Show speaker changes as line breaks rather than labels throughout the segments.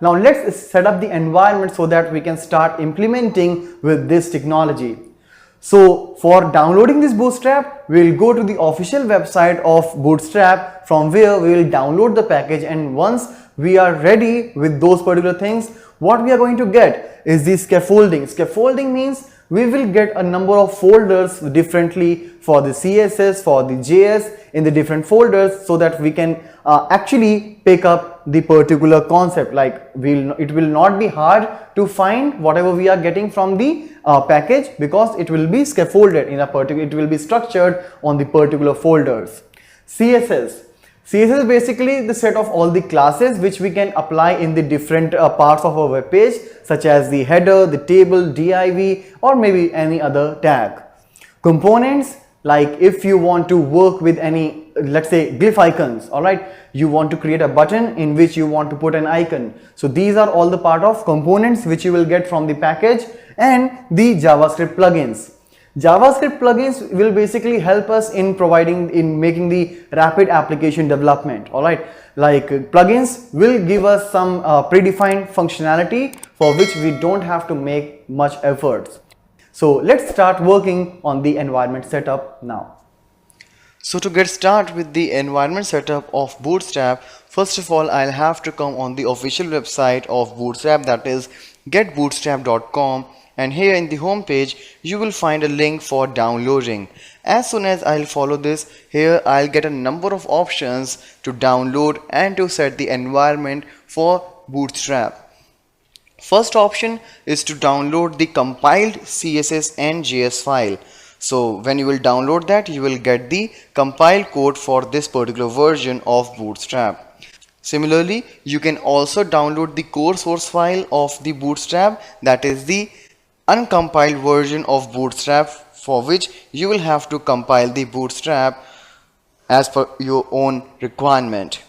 Now let's set up the environment so that we can start implementing with this technology. So for downloading this Bootstrap, we will go to the official website of Bootstrap, from where we will download the package, and once we are ready with those particular things, what we are going to get is the scaffolding. Scaffolding means we will get a number of folders differently for the CSS, for the JS in the different folders, so that we can actually pick up the particular concept. Like it will not be hard to find whatever we are getting from the package, because it will be scaffolded in a particular, it will be structured on the particular folders. CSS is basically the set of all the classes which we can apply in the different parts of our web page, such as the header, the table, div, or maybe any other tag. Components, like if you want to work with any, let's say, glyph icons, all right, you want to create a button in which you want to put an icon. So these are all the part of components which you will get from the package. And the JavaScript plugins. JavaScript plugins will basically help us in making the rapid application development. All right, like plugins will give us some predefined functionality for which we don't have to make much efforts. So let's start working on the environment setup now. So to get started with the environment setup of Bootstrap, first of all, I'll have to come on the official website of Bootstrap, that is getbootstrap.com. And here in the home page, you will find a link for downloading. As soon as I'll follow this, here I'll get a number of options to download and to set the environment for Bootstrap. First option is to download the compiled CSS and JS file. So when you will download that, you will get the compiled code for this particular version of Bootstrap. Similarly, you can also download the core source file of the Bootstrap, that is the uncompiled version of Bootstrap, for which you will have to compile the Bootstrap as per your own requirement.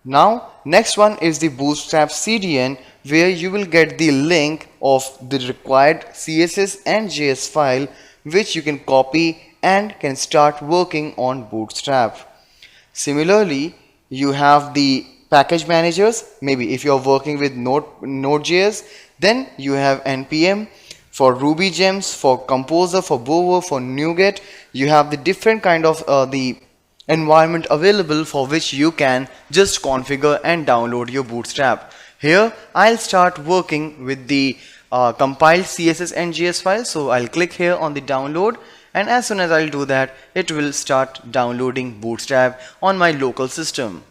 Now next one is the Bootstrap CDN, where you will get the link of the required CSS and JS file, which you can copy and can start working on Bootstrap. Similarly, you have the package managers. Maybe if you are working with Node.js, then you have npm. For Ruby gems, for Composer, for Bower, for NuGet, you have the different kind of the environment available for which you can just configure and download your Bootstrap. Here I'll start working with the compiled CSS and JS file. So I'll click here on the download, and as soon as I'll do that, it will start downloading Bootstrap on my local system.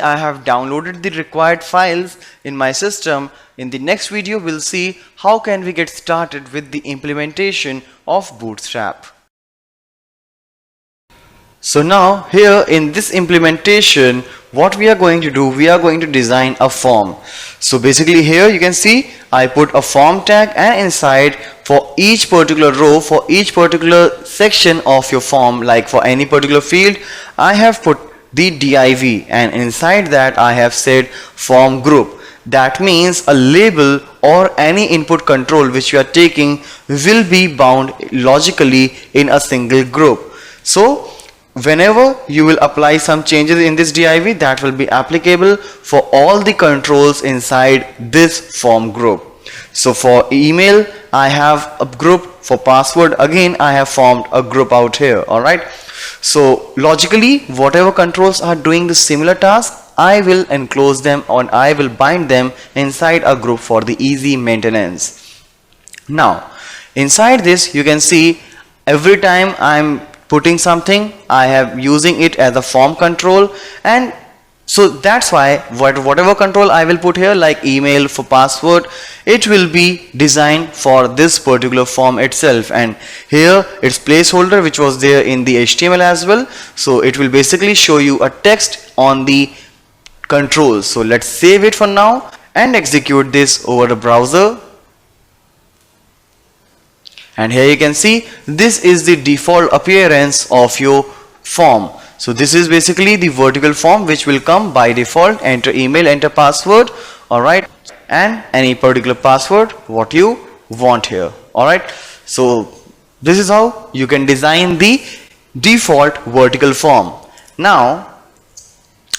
I have downloaded the required files in my system. In the next video, we'll see how can we get started with the implementation of Bootstrap. So now here in this implementation, what we are going to do, we are going to design a form. So basically here you can see I put a form tag, and inside for each particular row, for each particular section of your form, like for any particular field, I have put the div, and inside that I have said form group. That means a label or any input control which you are taking will be bound logically in a single group. So whenever you will apply some changes in this div, that will be applicable for all the controls inside this form group. So for email, I have a group. For password, again I have formed a group out here. All right. So logically, whatever controls are doing the similar task, I will enclose them, or I will bind them inside a group for the easy maintenance. Now inside this, you can see every time I'm putting something, I have using it as a form control, and so that's why whatever control I will put here, like email, for password, it will be designed for this particular form itself. And here it's placeholder, which was there in the HTML as well. So it will basically show you a text on the controls. So let's save it for now and execute this over the browser. And here you can see this is the default appearance of your form. So this is basically the vertical form which will come by default. Enter email, enter password, alright, and any particular password what you want here. Alright, so this is how you can design the default vertical form. Now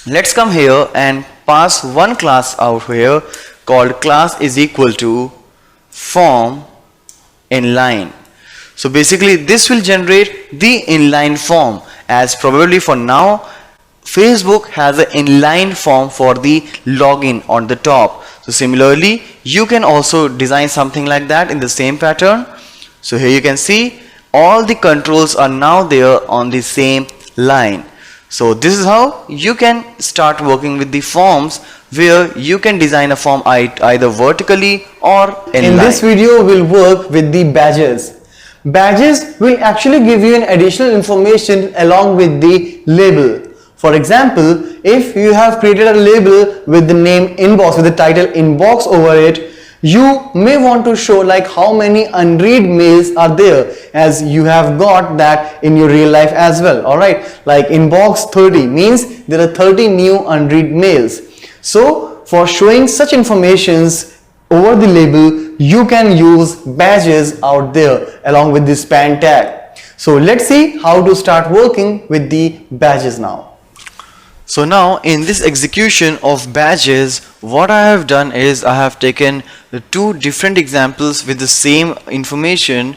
let's come here and
pass one class out here called class is equal to form inline. So basically this will generate the inline form, as probably for now Facebook has an inline form for the login on the top. So similarly you can also design something like that in the same pattern. So here you can see all the controls are now there on the same line. So this is how you can start working with the forms, where you can design a form either vertically or inline.
In this video we'll work with the badges. Badges will actually give you an additional information along with the label. For example, if you have created a label with the name inbox, with the title inbox over it, you may want to show like how many unread mails are there, as you have got that in your real life as well. Alright, like inbox 30 means there are 30 new unread mails. So for showing such informations over the label, you can use badges out there along with the span tag. So let's see how to start working with the badges now.
So now in this execution of badges, what I have done is I have taken the two different examples with the same information.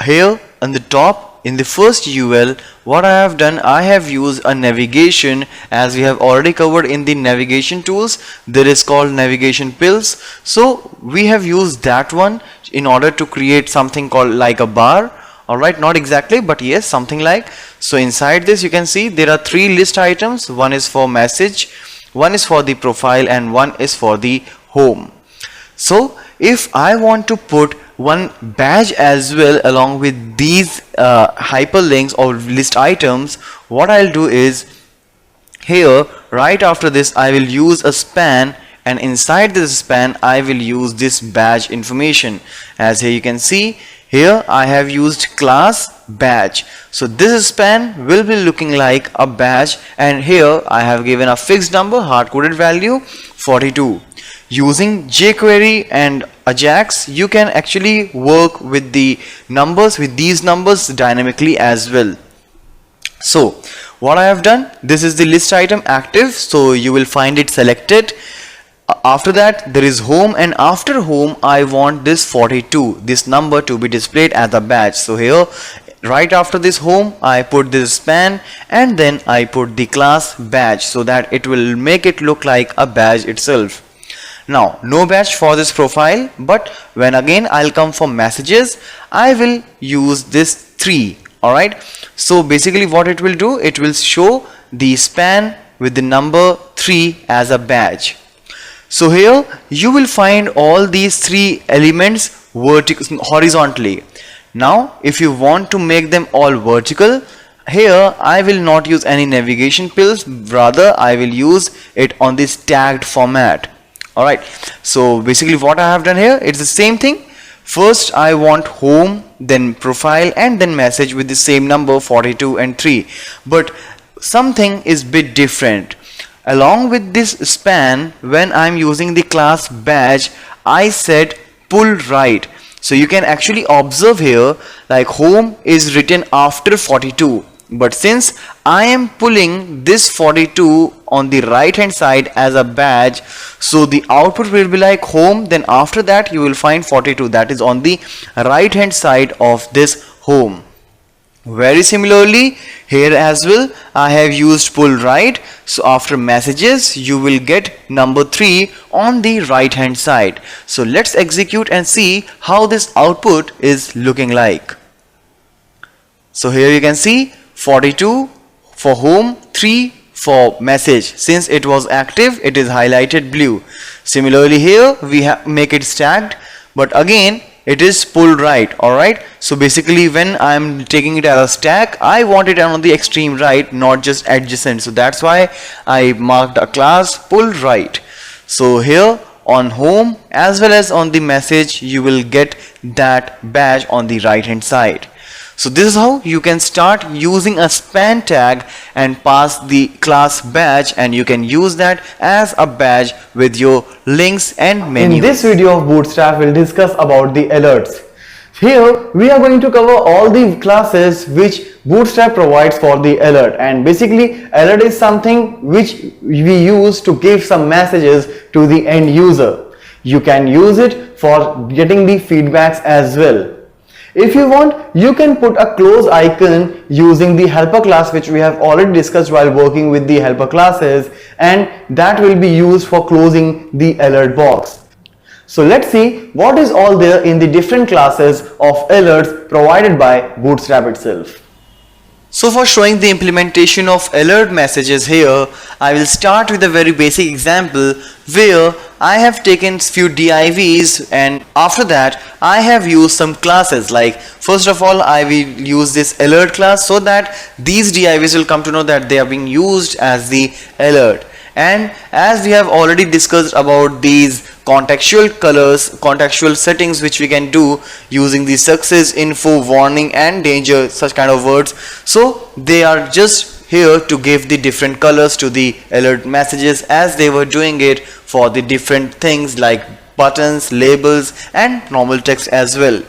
Here on the top in the first UL, what I have done, I have used a navigation, as we have already covered in the navigation tools. There is called navigation pills. So we have used that one in order to create something called like a bar. Alright, not exactly, but yes, something like. So inside this you can see there are three list items. One is for message, one is for the profile, and one is for the home. So if I want to put one badge as well along with these hyperlinks or list items, what I'll do is here right after this I will use a span, and inside this span I will use this badge information. As here you can see, here I have used class badge. So this span will be looking like a badge, and here I have given a fixed number, hard-coded value 42. Using jQuery and Ajax, you can actually work with the numbers, with these numbers dynamically as well. So what I have done, this is the list item active, so you will find it selected. After that there is home, and after home I want this 42, this number, to be displayed as a badge. So here right after this home I put this span, and then I put the class badge, so that it will make it look like a badge itself. Now no badge for this profile, but when again I'll come for messages, I will use this 3. Alright, so basically what it will do, it will show the span with the number 3 as a badge. So here you will find all these three elements horizontally. Now if you want to make them all vertical, here I will not use any navigation pills, rather I will use it on this tagged format. Alright, so basically what I have done here, it's the same thing. First I want home, then profile, and then message with the same number 42 and 3, but something is bit different. Along with this span, when I'm using the class badge, I said pull right. So you can actually observe here like home is written after 42, but since I am pulling this 42 on the right hand side as a badge, so the output will be like home, then after that you will find 42, that is on the right hand side of this home. Very similarly here as well I have used pull right, so after messages you will get number 3 on the right hand side. So let's execute and see how this output is looking like. So here you can see 42 for home, 3 for message. Since it was active, it is highlighted blue. Similarly here we make it stacked, but again it is pull right. Alright, so basically when I am taking it as a stack, I want it on the extreme right, not just adjacent. So that's why I marked a class pull right. So here on home as well as on the message you will get that badge on the right hand side. So this is how you can start using a span tag and pass the class badge, and you can use that as a badge with your links and menus.
In this video of Bootstrap, we'll discuss about the alerts. Here we are going to cover all the classes which Bootstrap provides for the alert, and basically alert is something which we use to give some messages to the end user. You can use it for getting the feedbacks as well. If you want, you can put a close icon using the helper class which we have already discussed while working with the helper classes, and that will be used for closing the alert box. So let's see what is all there in the different classes of alerts provided by Bootstrap itself.
So for showing the implementation of alert messages here, I will start with a very basic example where I have taken few divs, and after that I have used some classes. Like first of all, I will use this alert class so that these divs will come to know that they are being used as the alert. And as we have already discussed about these contextual colors, contextual settings which we can do using the success, info, warning and danger, such kind of words. So they are just here to give the different colors to the alert messages as they were doing it for the different things like buttons, labels and normal text as well.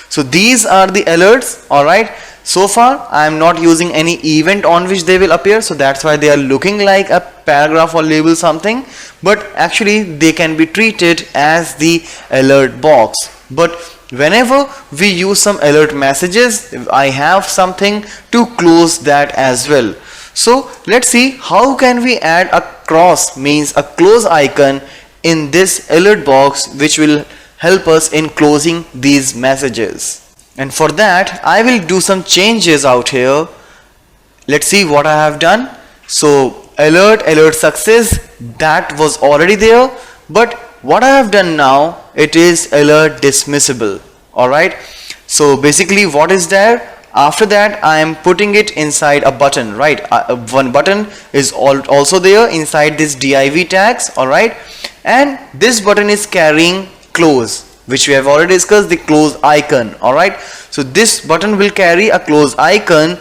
So these are the alerts, alright. So far I am not using any event on which they will appear, so that's why they are looking like a paragraph or label something, but actually they can be treated as the alert box. But whenever we use some alert messages, I have something to close that as well. So let's see how can we add a cross, means a close icon in this alert box which will help us in closing these messages. And for that I will do some changes out here. Let's see what I have done. So alert success, that was already there, but what I have done now, it is alert dismissible. Alright, so basically what is there? After that I am putting it inside a button, right? One button is also there inside this div tags, alright, and this button is carrying close, which we have already discussed, the close icon. Alright, so this button will carry a close icon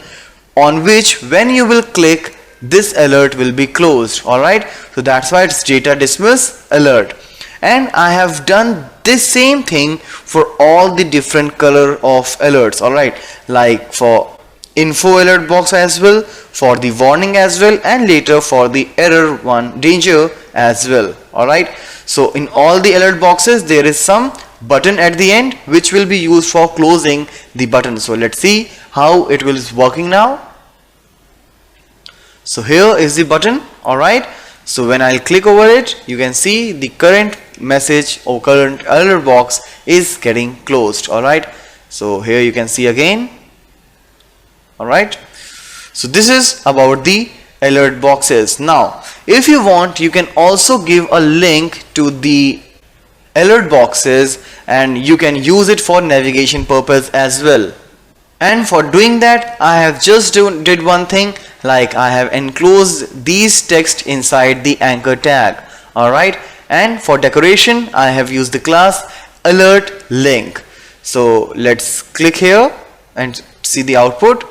on which when you will click, this alert will be closed. Alright, so that's why it's data dismiss alert. And I have done this same thing for all the different color of alerts. Alright, like for info alert box as well, for the warning as well, and later for the error one, danger as well. Alright, so in all the alert boxes there is some button at the end which will be used for closing the button. So let's see how it will is working now. So here is the button. Alright, so when I'll click over it, you can see the current message or current alert box is getting closed. Alright, so here you can see again. Alright, so this is about the alert boxes. Now if you want, you can also give a link to the alert boxes and you can use it for navigation purpose as well. And for doing that I have just did one thing, like I have enclosed these text inside the anchor tag. Alright, and for decoration I have used the class alert link. So let's click here and see the output,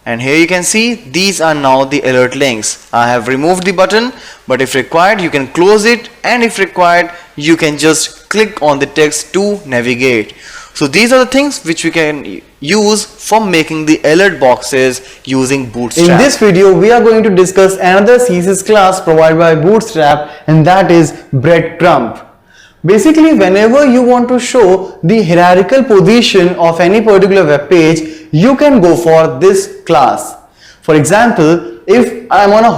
and here you can see these are now the alert links. I have removed the button, but if required you can close it, and if required you can just click on the text to navigate. So these are the things which we can use for making the alert boxes using Bootstrap.
In this video we are going to discuss another CSS class provided by Bootstrap, and that is Breadcrumb. Basically, whenever you want to show the hierarchical position of any particular web page, you can go for this class. For example, if I am on a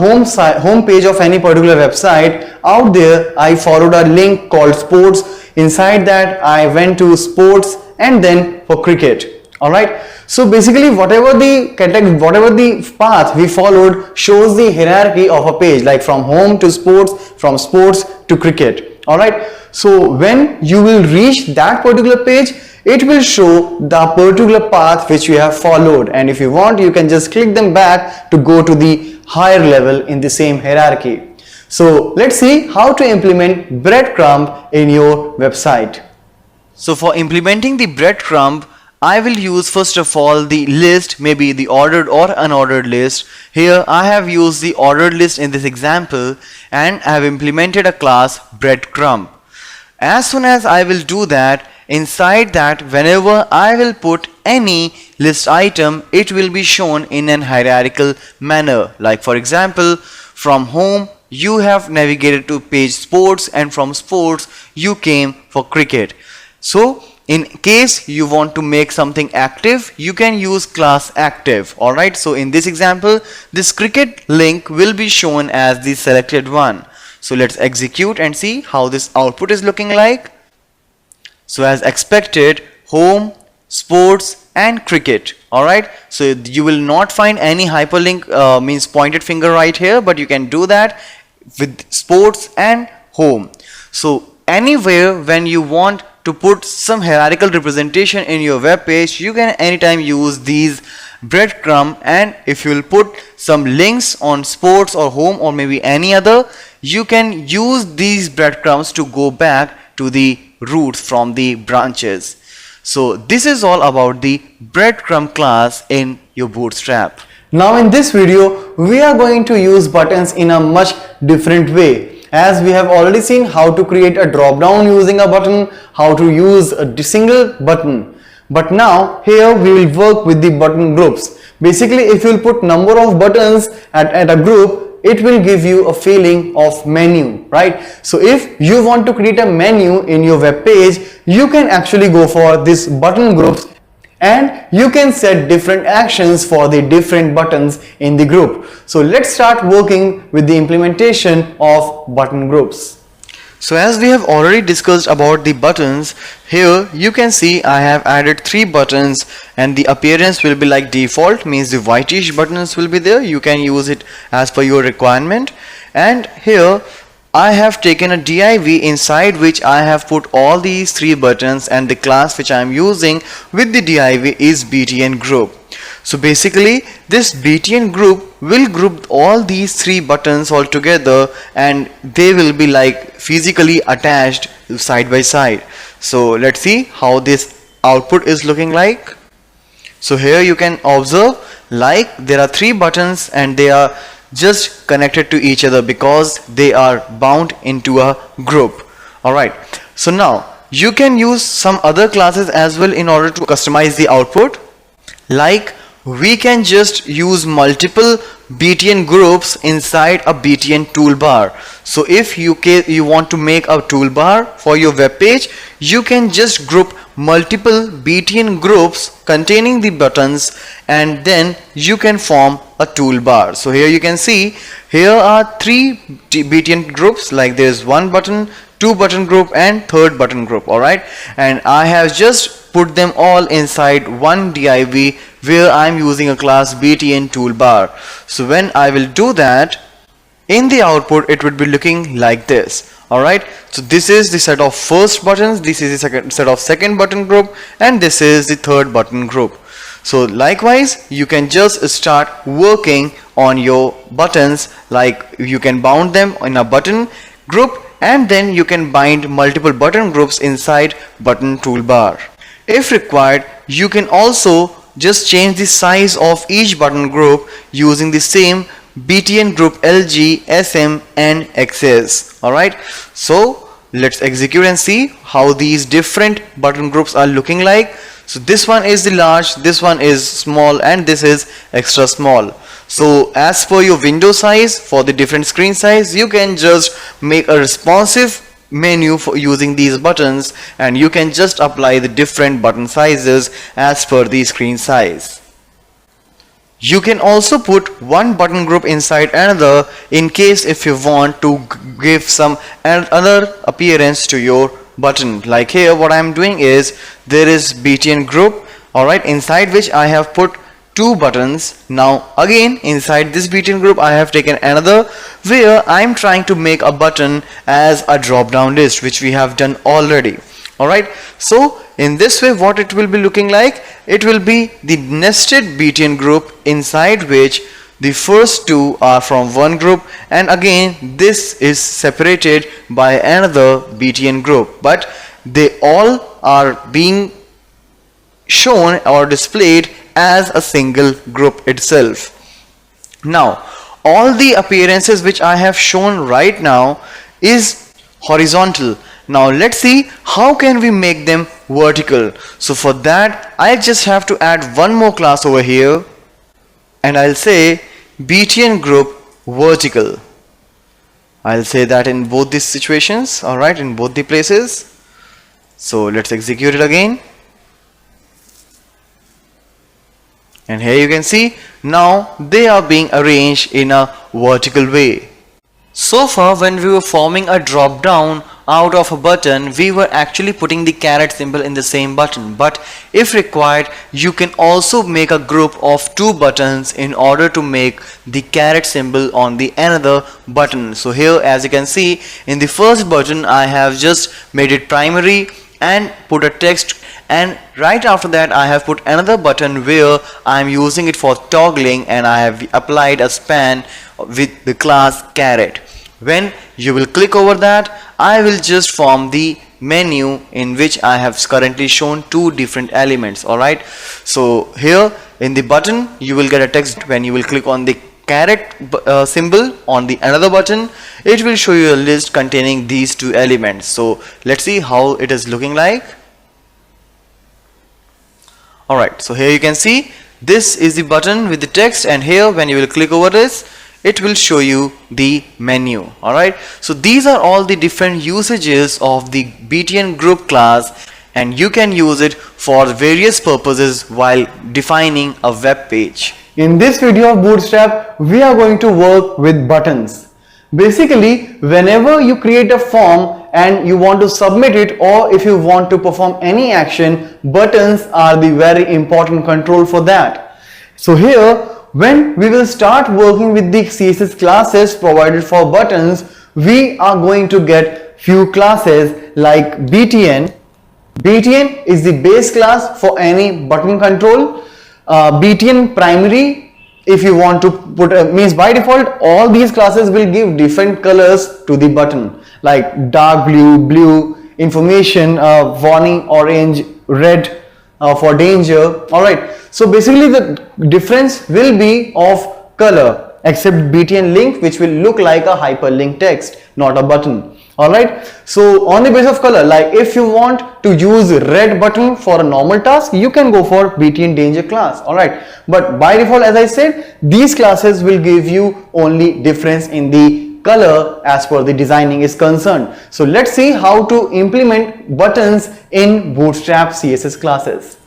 home page of any particular website, out there I followed a link called sports. Inside that I went to sports and then for cricket. Alright, so basically whatever the path we followed shows the hierarchy of a page, like from home to sports, from sports to cricket. Alright, so when you will reach that particular page, it will show the particular path which you have followed, and if you want you can just click them back to go to the higher level in the same hierarchy. So let's see how to implement Breadcrumb in your website.
So for implementing the Breadcrumb, I will use first of all the list, maybe the ordered or unordered list. Here I have used the ordered list in this example, and I have implemented a class Breadcrumb. As soon as I will do that, inside that whenever I will put any list item, it will be shown in an hierarchical manner. Like for example, from home you have navigated to page sports, and from sports you came for cricket. So in case you want to make something active, you can use class active. Alright, so in this example, this cricket link will be shown as the selected one. So let's execute and see how this output is looking like. So as expected, home, sports and cricket. Alright, so you will not find any hyperlink means pointed finger right here, but you can do that with sports and home. So anywhere when you want to put some hierarchical representation in your web page, you can anytime use these breadcrumb, and if you will put some links on sports or home or maybe any other, you can use these breadcrumbs to go back to the roots from the branches. So this is all about the breadcrumb class in your Bootstrap.
Now in this video, we are going to use buttons in a much different way. As we have already seen how to create a drop down using a button, how to use a single button. But now here we will work with the button groups. Basically, if you will put number of buttons at a group, it will give you a feeling of menu, right? So if you want to create a menu in your web page, you can actually go for this button groups, and you can set different actions for the different buttons in the group. So let's start working with the implementation of button groups.
So as we have already discussed about the buttons, here you can see I have added 3 buttons, and the appearance will be like default, means the whitish buttons will be there. You can use it as per your requirement. And here I have taken a div inside which I have put all these 3 buttons, and the class which I am using with the div is btn group. So basically this btn group will group all these 3 buttons all together, and they will be like physically attached side by side. So let's see how this output is looking like. So here you can observe like there are 3 buttons and they are just connected to each other because they are bound into a group. Alright, so now you can use some other classes as well in order to customize the output. Like we can just use multiple btn groups inside a btn toolbar. So if you want to make a toolbar for your web page, you can just group multiple btn groups containing the buttons, and then you can form a toolbar. So here you can see here are 3 btn groups, like there is 1 button, 2 button group and 3rd button group. Alright, and I have just put them all inside one div where I am using a class btn toolbar. So when I will do that, in the output it would be looking like this. Alright, so this is the set of first buttons, this is the set of second button group, and this is the 3rd button group. So likewise you can just start working on your buttons, like you can bound them in a button group, and then you can bind multiple button groups inside button toolbar. If required, you can also just change the size of each button group using the same btn group lg, sm and xs. Alright, so let's execute and see how these different button groups are looking like. So this one is the large, this one is small, and this is extra small. So as per your window size, for the different screen size, you can just make a responsive menu for using these buttons, and you can just apply the different button sizes as per the screen size. You can also put one button group inside another in case if you want to give some other appearance to your button. Like here what I am doing is there is btn group, alright, inside which I have put 2 buttons. Now again inside this btn group I have taken another where I am trying to make a button as a drop down list, which we have done already. Alright, so in this way what it will be looking like, it will be the nested btn group inside which the first 2 are from one group, and again this is separated by another btn group, but they all are being shown or displayed as a single group itself. Now all the appearances which I have shown right now is horizontal. Now let's see how can we make them vertical. So for that I just have to add one more class over here, and I'll say btn group vertical. I'll say that in both these situations, alright, in both the places. So let's execute it again. And here you can see now they are being arranged in a vertical way. So far, when we were forming a drop down out of a button, we were actually putting the caret symbol in the same button. But if required, you can also make a group of two buttons in order to make the caret symbol on the another button. So here, as you can see, in the first button I have just made it primary and put a text, and right after that I have put another button where I am using it for toggling, and I have applied a span with the class caret. When you will click over that, I will just form the menu in which I have currently shown two different elements. Alright, so here in the button you will get a text. When you will click on the caret symbol on the another button, it will show you a list containing these two elements. So let's see how it is looking like. Alright, so here you can see this is the button with the text, and here when you will click over this, it will show you the menu. Alright, so these are all the different usages of the btn group class, and you can use it for various purposes while defining a web page.
In this video of Bootstrap, we are going to work with buttons. Basically, whenever you create a form and you want to submit it, or if you want to perform any action, buttons are the very important control for that. So here, when we will start working with the CSS classes provided for buttons, we are going to get few classes like btn. Btn is the base class for any button control. Btn primary, if you want to put means by default all these classes will give different colors to the button, like dark blue, information, warning, orange, red for danger. Alright, so basically the difference will be of color, except btn link, which will look like a hyperlink text, not a button. Alright, so on the basis of color, like if you want to use red button for a normal task, you can go for btn danger class. Alright, but by default, as I said, these classes will give you only difference in the color as per the designing is concerned. So let's see how to implement buttons in Bootstrap CSS classes.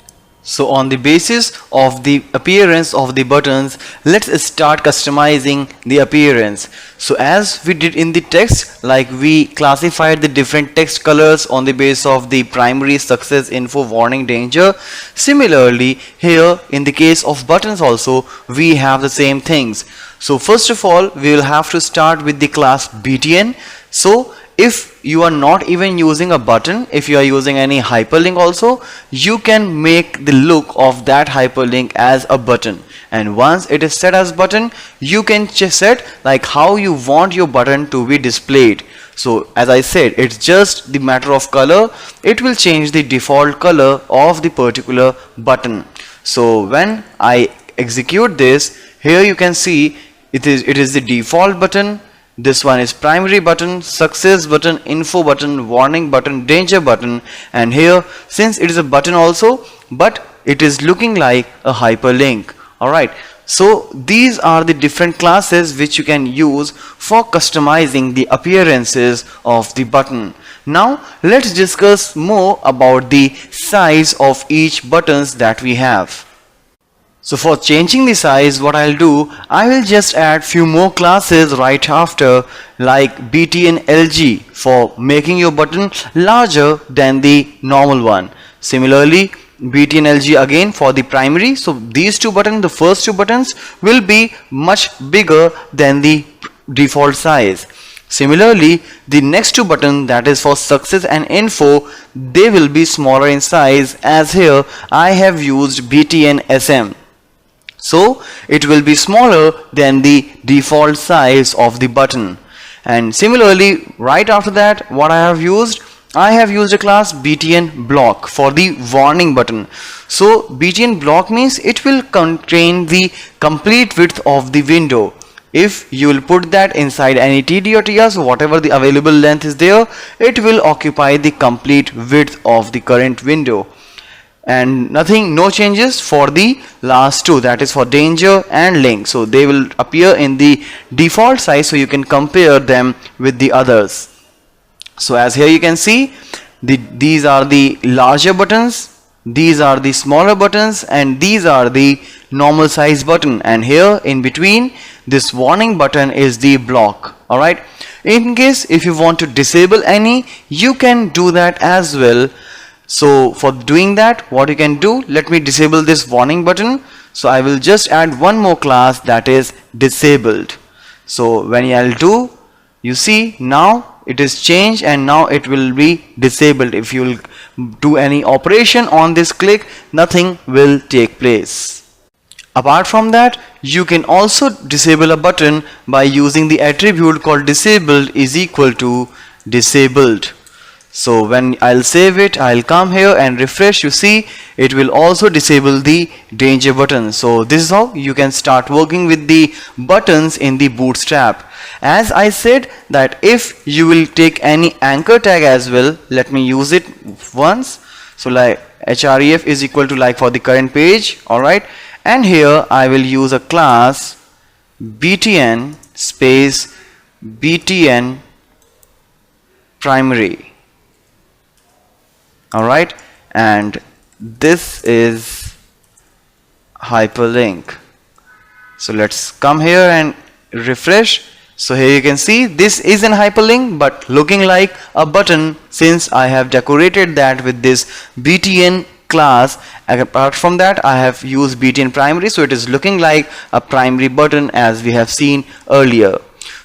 So on the basis of the appearance of the buttons, let's start customizing the appearance. So as we did in the text, like we classified the different text colors on the basis of the primary, success, info, warning, danger. Similarly, here in the case of buttons also, we have the same things. So first of all, we will have to start with the class btn. So if you are not even using a button, if you are using any hyperlink also, you can make the look of that hyperlink as a button. And once it is set as button, you can set like how you want your button to be displayed. So as I said, it's just the matter of color. It will change the default color of the particular button. So when I execute this, here you can see it is the default button. This one is primary button, success button, info button, warning button, danger button, and here since it is a button also, but it is looking like a hyperlink. Alright, so these are the different classes which you can use for customizing the appearances of the button. Now let's discuss more about the size of each buttons that we have. So for changing the size, what I'll do, I will just add few more classes right after, like btn lg for making your button larger than the normal one. Similarly, btn lg again for the primary. So these two buttons, the first two buttons will be much bigger than the default size. Similarly, the next two buttons, that is for success and info, they will be smaller in size, as here I have used btn sm. So it will be smaller than the default size of the button. And similarly, right after that, what I have used a class btn block for the warning button. So btn block means it will contain the complete width of the window. If you will put that inside any TD or TR, so whatever the available length is there, it will occupy the complete width of the current window. And nothing, no changes for the last two, that is for danger and link. So they will appear in the default size, so you can compare them with the others. So as here you can see, these are the larger buttons, these are the smaller buttons, and these are the normal size button, and here in between this warning button is the block. Alright, in case if you want to disable any, you can do that as well. So for doing that, what you can do, let me disable this warning button. So I will just add one more class, that is disabled. So when I'll do, you see now it is changed and now it will be disabled. If you will do any operation on this click, nothing will take place. Apart from that, you can also disable a button by using the attribute called disabled is equal to disabled. So when I'll save it, I'll come here and refresh, you see it will also disable the danger button. So this is how you can start working with the buttons in the Bootstrap. As I said that if you will take any anchor tag as well, let me use it once. So like href is equal to like for the current page, alright, and here I will use a class btn space btn primary. Alright, and this is hyperlink. So let's come here and refresh. So here you can see this is an hyperlink but looking like a button, since I have decorated that with this btn class. Apart from that, I have used btn primary, so it is looking like a primary button as we have seen earlier.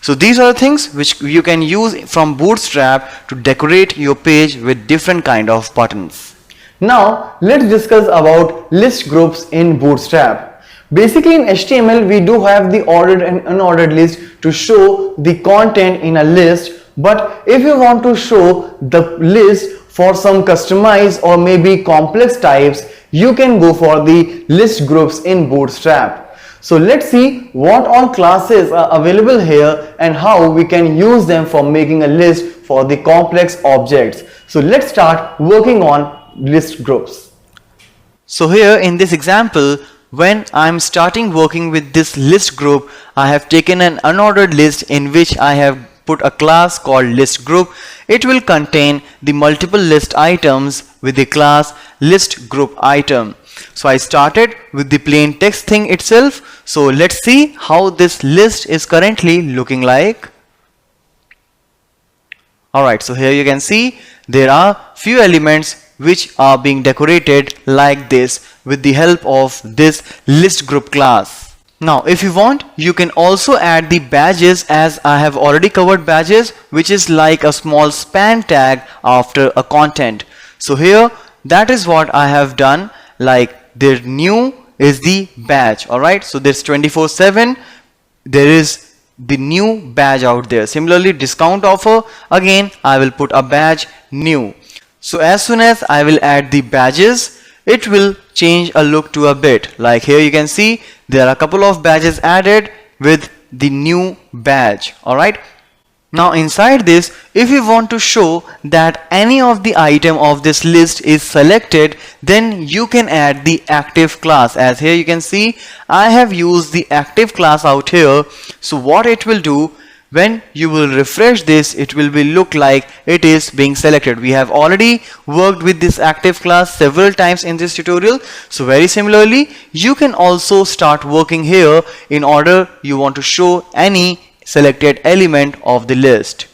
So these are the things which you can use from Bootstrap to decorate your page with different kind of buttons.
Now let's discuss about list groups in Bootstrap. Basically in HTML we do have the ordered and unordered list to show the content in a list, but if you want to show the list for some customized or maybe complex types, you can go for the list groups in Bootstrap. So let's see what all classes are available here and how we can use them for making a list for the complex objects. So let's start working on list groups.
So here in this example, when I'm starting working with this list group, I have taken an unordered list in which I have put a class called list group. It will contain the multiple list items with the class list group item. So I started with the plain text thing itself. So let's see how this list is currently looking like. Alright, so here you can see there are few elements which are being decorated like this with the help of this list group class. Now if you want, you can also add the badges, as I have already covered badges, which is like a small span tag after a content. So here that is what I have done. Like their new is the badge. Alright, so there's 24/7, there is the new badge out there. Similarly, discount offer, again I will put a badge new. So as soon as I will add the badges, it will change a look to a bit. Like here you can see there are a couple of badges added with the new badge. Alright, now inside this, if you want to show that any of the item of this list is selected, then you can add the active class. As here you can see I have used the active class out here. So what it will do, when you will refresh this, it will be look like it is being selected. We have already worked with this active class several times in this tutorial. So very similarly, you can also start working here in order you want to show any selected element of the list.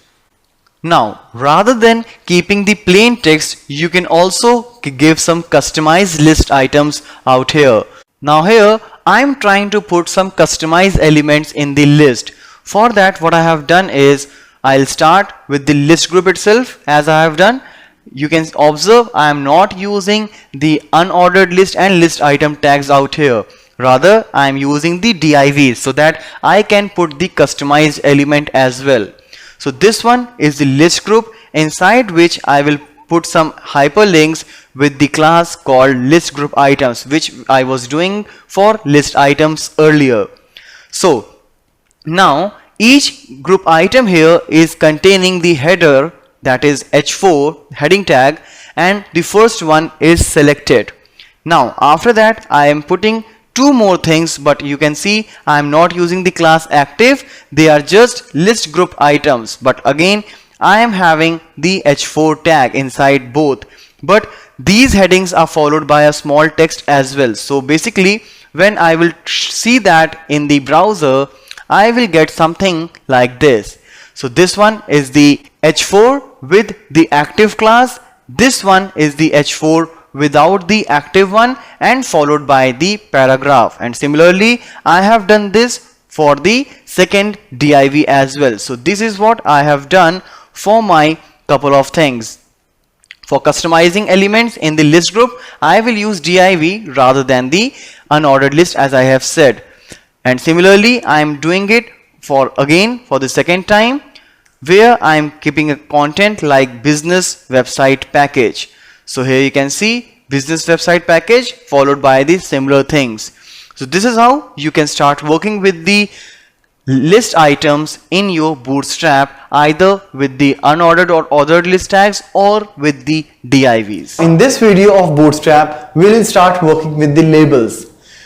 Now rather than keeping the plain text, you can also give some customized list items out here. Now here I'm trying to put some customized elements in the list. For that, what I have done is I'll start with the list group itself. As I have done, you can observe I am not using the unordered list and list item tags out here. Rather, I am using the divs so that I can put the customized element as well. So this one is the list group, inside which I will put some hyperlinks with the class called list group items, which I was doing for list items earlier. So Now each group item here is containing the header, that is H4 heading tag, and the first one is selected. Now after that I am putting two more things, but you can see I am not using the class active, they are just list group items, but again I am having the H4 tag inside both, but these headings are followed by a small text as well. So basically when I will see that in the browser, I will get something like this. So this one is the H4 with the active class, this one is the H4 without the active one, and followed by the paragraph. And similarly I have done this for the second div as well. So this is what I have done for my couple of things. For customizing elements in the list group, I will use div rather than the unordered list, as I have said. And similarly I am doing it for the second time, where I am keeping a content like business website package. So here you can see business website package followed by the similar things. So this is how you can start working with the list items in your Bootstrap, either with the unordered or ordered list tags or with the divs.
In this video of Bootstrap, we will start working with the labels.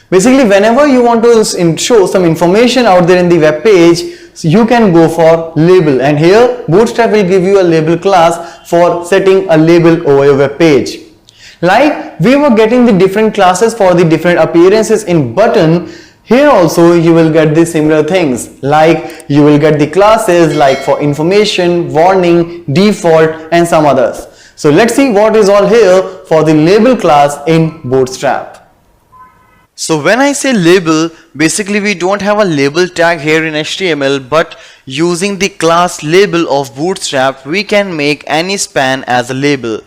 Basically, whenever you want to show some information out there in the web page, so you can go for label, and here Bootstrap will give you a label class for setting a label over your web page. Like we were getting the different classes for the different appearances in button, here also you will get the similar things, like you will get the classes like for information, warning, default, and some others. So let's see what is all here for the label class in Bootstrap.
So when I say label, basically we don't have a label tag here in HTML, but using the class label of Bootstrap we can make any span as a label.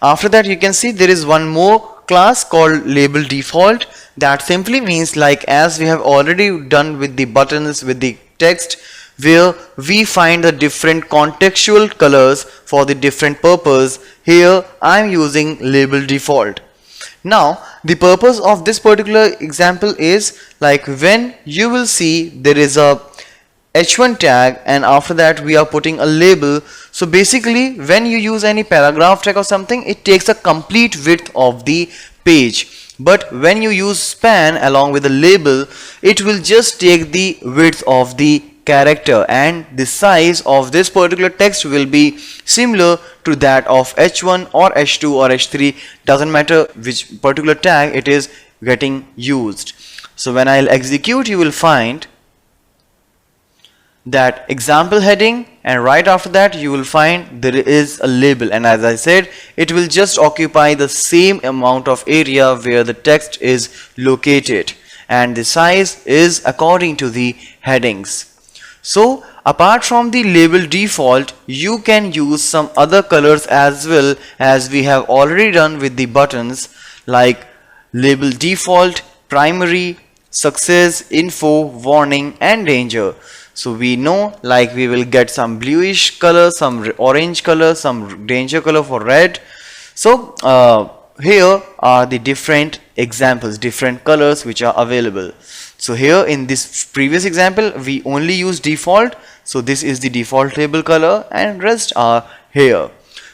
After that you can see there is one more class called label default, that simply means, like as we have already done with the buttons, with the text, where we find the different contextual colors for the different purpose. Here I am using label default. Now the purpose of this particular example is, like when you will see there is a h1 tag and after that we are putting a label. So basically when you use any paragraph tag or something, it takes a complete width of the page, but when you use span along with the label, it will just take the width of the character, and the size of this particular text will be similar to that of h1 or h2 or h3, doesn't matter which particular tag it is getting used. So when I'll execute, you will find that example heading, and right after that you will find there is a label, and as I said, it will just occupy the same amount of area where the text is located, and the size is according to the headings. So apart from the label default, you can use some other colors as well, as we have already done with the buttons, like label default, primary, success, info, warning, and danger. So we know, like we will get some bluish color, some orange color, some danger color for red. So here are the different examples, different colors which are available. So here in this previous example we only use default, so this is the default label color and rest are here.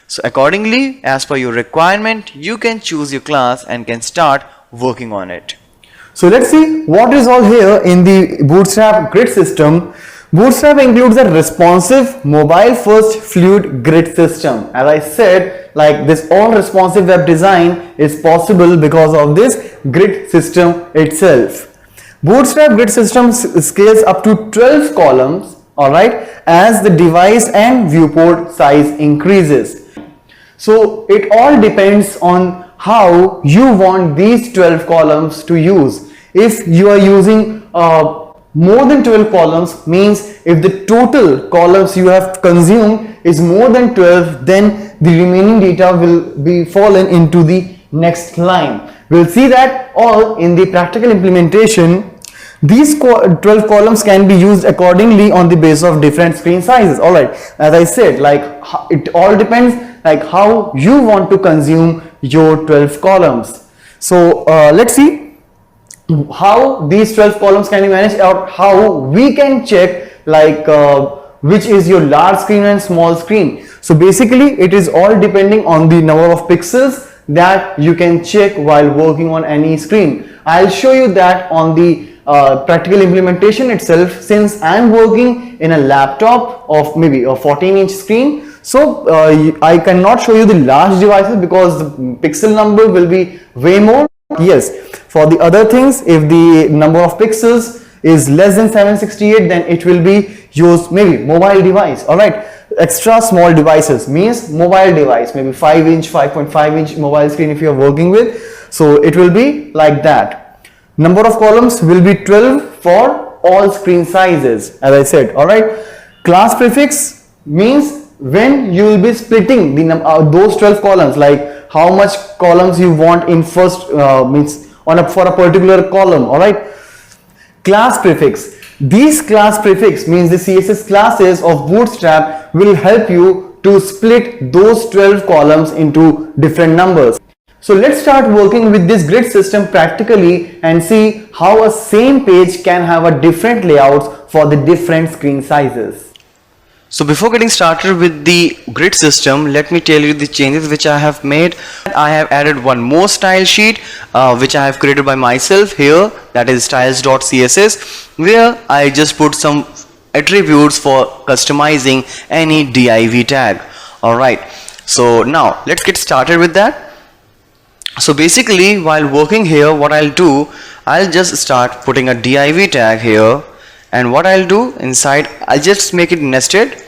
So accordingly, as per your requirement, you can choose your class and can start working on it.
So let's see what is all here in the Bootstrap grid system. Bootstrap includes a responsive mobile first fluid grid system. As I said, like this all responsive web design is possible because of this grid system itself. Bootstrap grid system scales up to 12 columns, alright, as the device and viewport size increases. So it all depends on how you want these 12 columns to use. If you are using more than 12 columns, means if the total columns you have consumed is more than 12, then the remaining data will be fallen into the next line. We'll see that all in the practical implementation. These 12 columns can be used accordingly on the basis of different screen sizes. Alright, as I said, like it all depends like how you want to consume your 12 columns. So let's see. how these 12 columns can be managed, or how we can check like which is your large screen and small screen. So basically it is all depending on the number of pixels that you can check while working on any screen. I'll show you that on the practical implementation itself, since I'm working in a laptop of maybe a 14-inch screen. So I cannot show you the large devices because the pixel number will be way more. Yes, for the other things, if the number of pixels is less than 768, then it will be used maybe mobile device. All right, extra small devices means mobile device, maybe 5-inch, 5.5-inch mobile screen if you are working with. So it will be like that. Number of columns will be 12 for all screen sizes, as I said. All right, class prefix means when you will be splitting the those 12 columns, like how much columns you want in first means on for a particular column. All right, class prefix, these class prefix means the CSS classes of Bootstrap will help you to split those 12 columns into different numbers. So let's start working with this grid system practically and see how a same page can have a different layouts for the different screen sizes.
So before getting started with the grid system, let me tell you the changes which I have made. I have added one more style sheet which I have created by myself here, that is styles.css, where I just put some attributes for customizing any div tag. Alright, so now let's get started with that. So basically while working here, what I'll do, I'll just start putting a div tag here. And what I'll do inside, I'll just make it nested.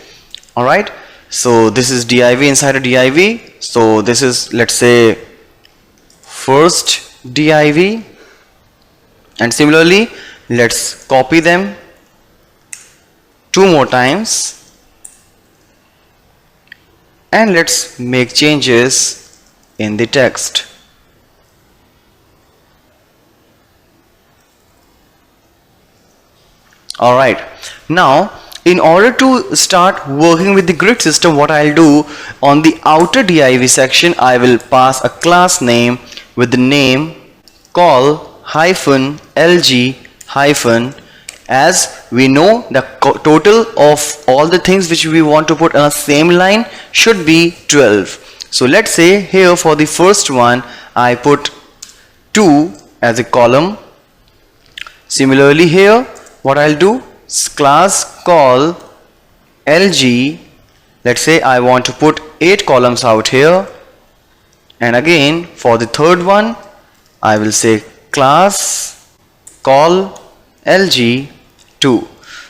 Alright, so this is div inside a div. So this is, let's say, first div. And similarly, let's copy them 2 more times. And let's make changes in the text. Alright, now in order to start working with the grid system, what I'll do, on the outer div section I will pass a class name with the name call hyphen lg hyphen. As we know, the total of all the things which we want to put on a same line should be 12. So let's say here for the first one I put 2 as a column. Similarly here what I'll do, class call lg, let's say I want to put 8 columns out here. And again for the third one I will say class call lg 2.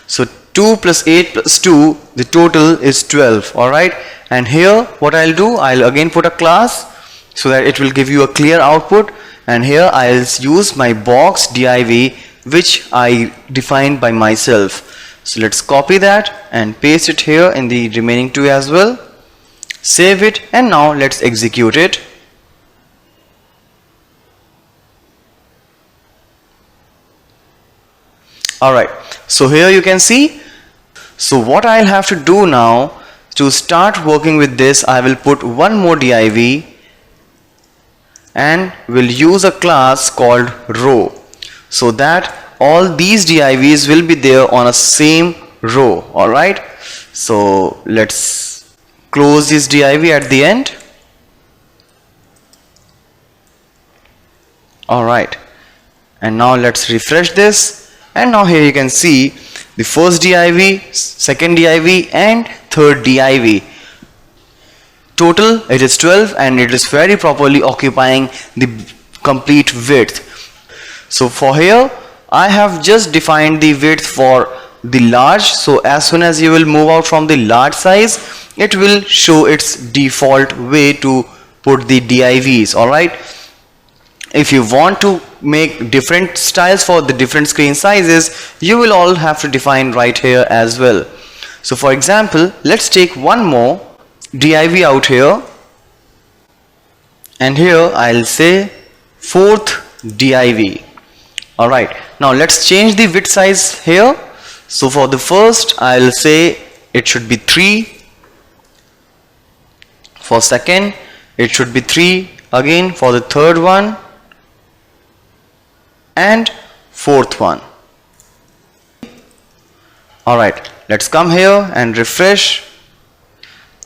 So 2 plus 8 plus 2, the total is 12. Alright, and here what I'll do, I'll again put a class so that it will give you a clear output. And here I'll use my box div which I defined by myself. So let's copy that and paste it here in the remaining 2 as well. Save it, and now let's execute it. Alright, so here you can see. So what I'll have to do now to start working with this, I will put one more div and will use a class called row, so that all these divs will be there on a same row. Alright, so let's close this div at the end. Alright, and now let's refresh this, and now here you can see the first div, second div and third div. Total it is 12, and it is very properly occupying the complete width. So for here I have just defined the width for the large, so as soon as you will move out from the large size, it will show its default way to put the divs. Alright, if you want to make different styles for the different screen sizes, you will all have to define right here as well. So for example, let's take one more div out here, and here I'll say fourth div. Alright, now let's change the width size here. So for the first I'll say it should be 3, for second it should be 3 again, for the third one, and fourth one. Alright, let's come here and refresh.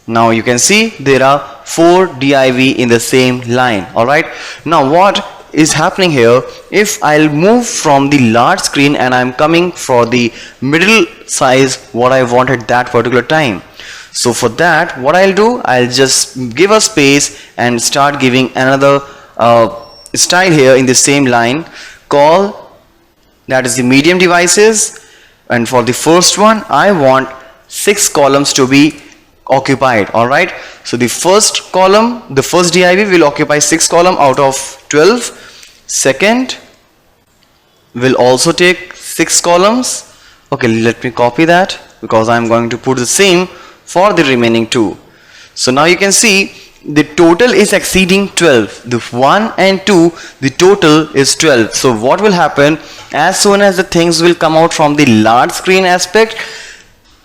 Now you can see there are 4 div in the same line. Alright, now what is happening here, if I'll move from the large screen and I'm coming for the middle size what I want at that particular time. So for that, what I'll do, I'll just give a space and start giving another style here in the same line, call that is the medium devices, and for the first one I want 6 columns to be occupied. Alright, so the first column, the first div will occupy 6 columns out of 12. Second will also take 6 columns. Okay, let me copy that because I'm going to put the same for the remaining 2. So now you can see the total is exceeding 12. The 1 and 2, the total is 12. So what will happen, as soon as the things will come out from the large screen aspect,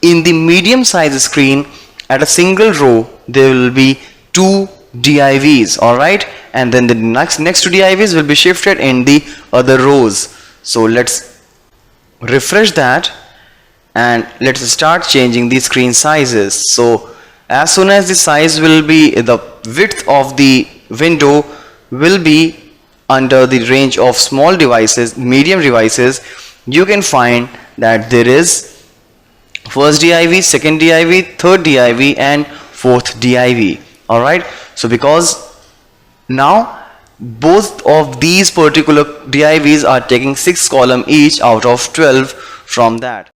in the medium size screen at a single row there will be 2 divs. Alright, and then the next 2 divs will be shifted in the other rows. So let's refresh that and let's start changing the screen sizes. So as soon as the size will be, the width of the window will be under the range of small devices, medium devices, you can find that there is first div, second div, third div and fourth div. Alright, so because now both of these particular divs are taking 6 columns each out of 12 from that.